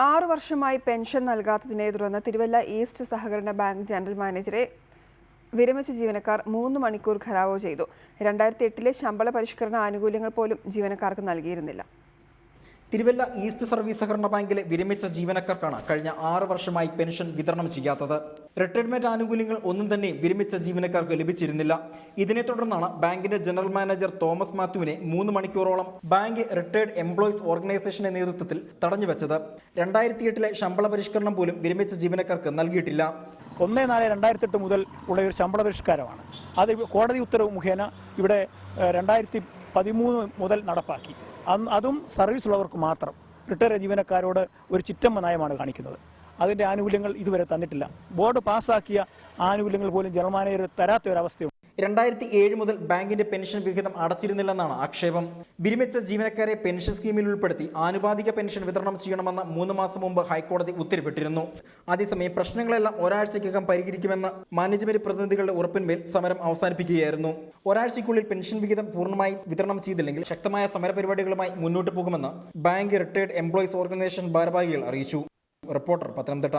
6 വർഷമായി പെൻഷൻ നൽകാത്തതിനെ തുടർന്ന് തിരുവല്ല ഈസ്റ്റ് സഹകരണ ബാങ്ക് ജനറൽ മാനേജറെ വിരമിച്ച ജീവനക്കാർ 3 മണിക്കൂർ ഘെരാവോ ചെയ്തു. 2008-ലെ ശമ്പള പരിഷ്കരണ ആനുകൂല്യങ്ങൾ പോലും ജീവനക്കാർക്ക് നൽകിയിരുന്നില്ല. തിരുവല്ല ഈസ്റ്റ് സർവീസ് സഹകരണ ബാങ്കിലെ വിരമിച്ച ജീവനക്കാർക്കാണ് കഴിഞ്ഞ 6 വർഷമായി പെൻഷൻ വിതരണം ചെയ്യാത്തത്. റിട്ടയർമെന്റ് ആനുകൂല്യങ്ങൾ ഒന്നും തന്നെ വിരമിച്ച ജീവനക്കാർക്ക് ലഭിച്ചിരുന്നില്ല. ഇതിനെ തുടർന്നാണ് ബാങ്കിന്റെ ജനറൽ മാനേജർ തോമസ് മാത്യുവിനെ 3 മണിക്കൂറോളം ബാങ്ക് റിട്ടയർഡ് എംപ്ലോയീസ് ഓർഗനൈസേഷന്റെ നേതൃത്വത്തിൽ തടഞ്ഞുവെച്ചത്. 2008-ലെ ശമ്പള പരിഷ്കരണം പോലും വിരമിച്ച ജീവനക്കാർക്ക് നൽകിയിട്ടില്ല. 1/4/2008 മുതൽ ഉള്ള ഒരു ശമ്പള പരിഷ്കാരമാണ്. അത് കോടതി ഉത്തരവ് മുഖേന ഇവിടെ 2013 മുതൽ നടപ്പാക്കി. അതും സർവീസുള്ളവർക്ക് മാത്രം. റിട്ടയർ ജീവനക്കാരോട് ഒരു ചിറ്റമ്മ നയമാണ് കാണിക്കുന്നത്. അതിൻ്റെ ആനുകൂല്യങ്ങൾ ഇതുവരെ തന്നിട്ടില്ല. ബോർഡ് പാസ്സാക്കിയ ആനുകൂല്യങ്ങൾ പോലും ജനറൽ മാനേജർ തരാത്ത ഒരവസ്ഥയുണ്ട്. 2007 മുതൽ ബാങ്കിന്റെ പെൻഷൻ വിഹിതം അടച്ചിരുന്നില്ലെന്നാണ് ആക്ഷേപം. വിരമിച്ച ജീവനക്കാരെ പെൻഷൻ സ്കീമിൽ ഉൾപ്പെടുത്തി ആനുപാതിക പെൻഷൻ വിതരണം ചെയ്യണമെന്ന് 3 മാസം മുമ്പ് ഹൈക്കോടതി ഉത്തരവിട്ടിരുന്നു. അതേസമയം പ്രശ്നങ്ങളെല്ലാം ഒരാഴ്ചയ്ക്കകം പരിഹരിക്കുമെന്ന മാനേജ്മെന്റ് പ്രതിനിധികളുടെ ഉറപ്പിന്മേൽ സമരം അവസാനിപ്പിക്കുകയായിരുന്നു. ഒരാഴ്ചയ്ക്കുള്ളിൽ പെൻഷൻ വിഹിതം പൂർണ്ണമായി വിതരണം ചെയ്തില്ലെങ്കിൽ ശക്തമായ സമരപരിപാടികളുമായി മുന്നോട്ട് പോകുമെന്ന് ബാങ്ക് റിട്ടയർഡ് എംപ്ലോയീസ് ഓർഗനൈസേഷൻ ഭാരവാഹികൾ അറിയിച്ചു. റിപ്പോർട്ടർ, പത്തനംതിട്ട.